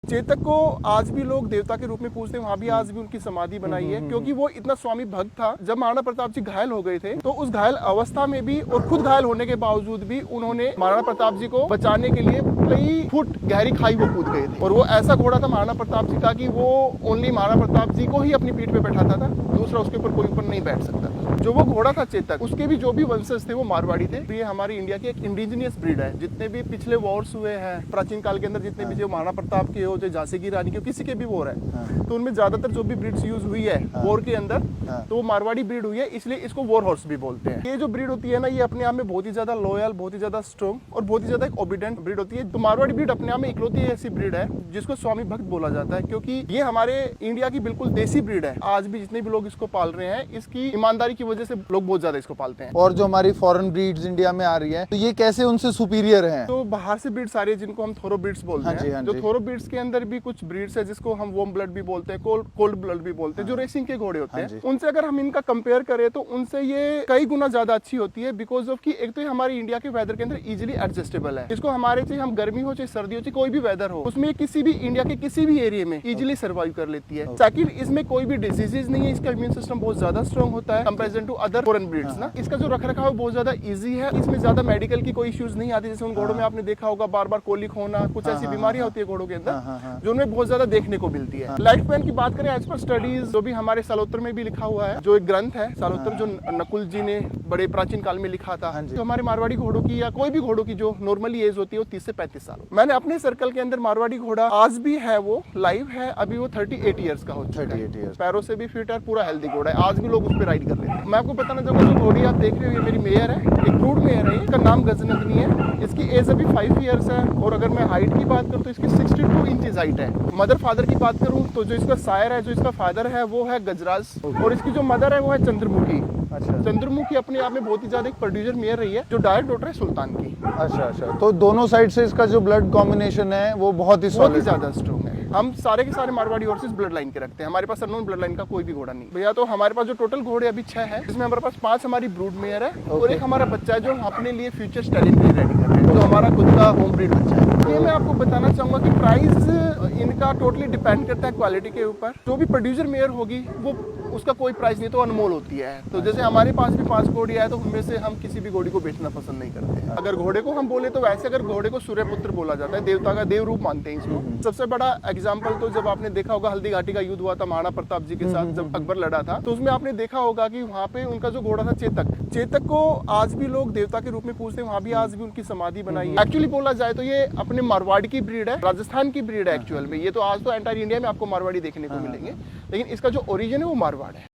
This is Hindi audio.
चेतक को आज भी लोग देवता के रूप में पूजते हैं, वहाँ भी आज भी उनकी समाधि बनाई है, क्योंकि वो इतना स्वामी भक्त था। जब महाराणा प्रताप जी घायल हो गए थे तो उस घायल अवस्था में भी और खुद घायल होने के बावजूद भी उन्होंने महाराणा प्रताप जी को बचाने के लिए कई फुट गहरी खाई वो कूद गए थे। और वो ऐसा घोड़ा था महाराणा प्रताप जी का कि वो ओनली महाराणा प्रताप जी को ही अपनी पीठ पे बैठाता था, दूसरा उसके ऊपर कोई ऊपर नहीं बैठ सकता। जो वो घोड़ा था चेतक, उसके भी जो भी वंशज थे वो मारवाड़ी थे। ये हमारी इंडिया की एक इंडिजिनियस ब्रीड है। जितने भी पिछले वॉर्स हुए हैं प्राचीन काल के अंदर, जितने भी जो महाराणा प्रताप के हो, जो झांसी की रानी के, किसी के भी वॉर है, तो उनमें ज्यादातर जो भी ब्रीड्स यूज हुई है वॉर के अंदर, तो वो मारवाड़ी ब्रीड हुई है, इसलिए इसको वॉर हॉर्स भी बोलते हैं। ये जो ब्रीड होती है ना, ये अपने आप में बहुत ही ज्यादा लॉयल, बहुत ही ज्यादा स्ट्रॉन्ग और बहुत ही ज्यादा एक ओबीडेंट ब्रीड होती है। तो मारवाड़ी ब्रीड अपने आप में इकलौती ऐसी ब्रीड है जिसको स्वामी भक्त बोला जाता है, क्योंकि ये हमारे इंडिया की बिल्कुल देसी ब्रीड है। आज भी जितने भी लोग इसको पाल रहे हैं, इसकी ईमानदारी की वजह से लोग बहुत ज्यादा इसको पालते हैं। और जो हमारी फॉरेन ब्रीड्स इंडिया में आ रही है, तो ये कैसे उनसे सुपीरियर हैं? तो बाहर से ब्रीड्स आ रही है जिनको हम थोरो ब्रीड्स बोलते हैं। जो थोरो ब्रीड्स के अंदर भी कुछ ब्रीड्स है जिसको हम वार्म ब्लड भी बोलते हैं, कोल्ड ब्लड भी बोलते हैं, जो रेसिंग के घोड़े होते हैं। उनसे अगर हम इनका कंपेयर करें तो उनसे ये कई गुना ज्यादा अच्छी होती है, बिकॉज ऑफ कि एक तो हमारी इंडिया के वेदर के अंदर इजिली एडजस्टेबल है। इसको हमारे चाहे हम गर्मी हो चाहे सर्दी हो चाहे कोई भी वेदर हो, उसमें किसी भी इंडिया के किसी भी एरिया में इजिली सर्वाइव कर लेती है। सेकंड, इसमें कोई भी डिजीजेज नहीं है, इसका इम्यून सिस्टम बहुत ज्यादा स्ट्रॉन्ग होता है comparison to other foreign breeds ना। इसका जो रखरखाव बहुत ज्यादा इजी है, इसमें ज्यादा मेडिकल की कोई इश्यूज नहीं आती। जैसे उन घोड़ों में आपने देखा होगा बार बार कोलिक होना, कुछ ऐसी बीमारियां होती है घोड़ों के अंदर जो उनमें बहुत ज्यादा देखने को मिलती है। लाइफ स्पैन की बात करें एज पर स्टडीज, जो भी हमारे सालोत्तर में भी लिखा हुआ है, जो एक ग्रंथ है सालोत्तर, जो नकुल जी ने बड़े प्राचीन काल में लिखा था, तो हमारे मारवाड़ी घोड़ों की या कोई भी घोड़ों की जो नॉर्मली एज होती है वो 30 से 35 साल। मैंने अपने सर्कल के अंदर मारवाड़ी घोड़ा आज भी है, वो लाइव है, अभी वो 38 ईयर्स का हो चुका है, पैरों से भी फिट है, पूरा हेल्दी घोड़ा है। आज भी लोग उस पर राइड कर लेते हैं। मैं आपको बताना चाहूंगा, जो घोड़ी आप देख रहे हो ये मेरी मेयर है, एक ब्रूड मेयर है। इसका नाम गजनंदनी है। इसकी एज अभी 5 ईयर्स है। और अगर मैं हाइट की बात करूँ तो इसकी 62 इंचेस हाइट है। मदर फादर की बात करूँ तो जो इसका सायर है, जो इसका फादर है वो है गजराज, और इसकी जो मदर है वो है चंद्रमुखी। चंद्रमुखी अपने आप में बहुत ही ज्यादा एक प्रोड्यूसर मेयर रही है, जो डायरेक्ट डॉटर है सुल्तान की। अच्छा, तो दोनों साइड से इसका जो ब्लड कॉम्बिनेशन है वो बहुत ही ज्यादा स्ट्रॉन्ग है। हम सारे के सारे मारवाड़ी हॉर्सेस ब्लड लाइन के रखते हैं। हमारे पास अननोन ब्लड लाइन का कोई भी घोड़ा नहीं भैया। तो हमारे पास जो टोटल घोड़े अभी 6 है, जिसमें हमारे पास 5 हमारी ब्रूड मेयर है और एक हमारा बच्चा है जो हम अपने लिए फ्यूचर स्टैलियन के लिए रेडी कर रहे हैं, जो हमारा खुद का होम ब्रीड बच्चा है। ये मैं आपको बताना चाहूंगा कि प्राइस इनका टोटली डिपेंड करता है क्वालिटी के ऊपर। जो भी प्रोड्यूसर मेयर होगी वो उसका कोई प्राइस नहीं, तो अनमोल होती है। तो जैसे हमारे पास भी 5 घोड़ी है, तो उनमें से हम किसी भी घोड़ी को बेचना पसंद नहीं करते। अगर घोड़े को हम बोले तो वैसे अगर घोड़े को सूर्यपुत्र बोला जाता है, देवता का देव रूप मानते हैं इसको। सबसे बड़ा एग्जाम्पल तो जब आपने देखा होगा हल्दी घाटी का युद्ध हुआ था महाराणा प्रताप जी के साथ, जब अकबर लड़ा था, तो उसमें आपने देखा होगा कि वहाँ पे उनका जो घोड़ा था चेतक को आज भी लोग देवता के रूप में पूजते हैं। वहाँ भी आज भी उनकी समाधि बनाई है। एक्चुअली बोला जाए तो ये अपने मारवाड़ी की ब्रीड है, राजस्थान की ब्रीड है एक्चुअल में। ये तो आज तो एंटायर इंडिया में आपको मारवाड़ी देखने को मिलेंगे, लेकिन इसका जो ओरिजिन है वो मारवाड़ है।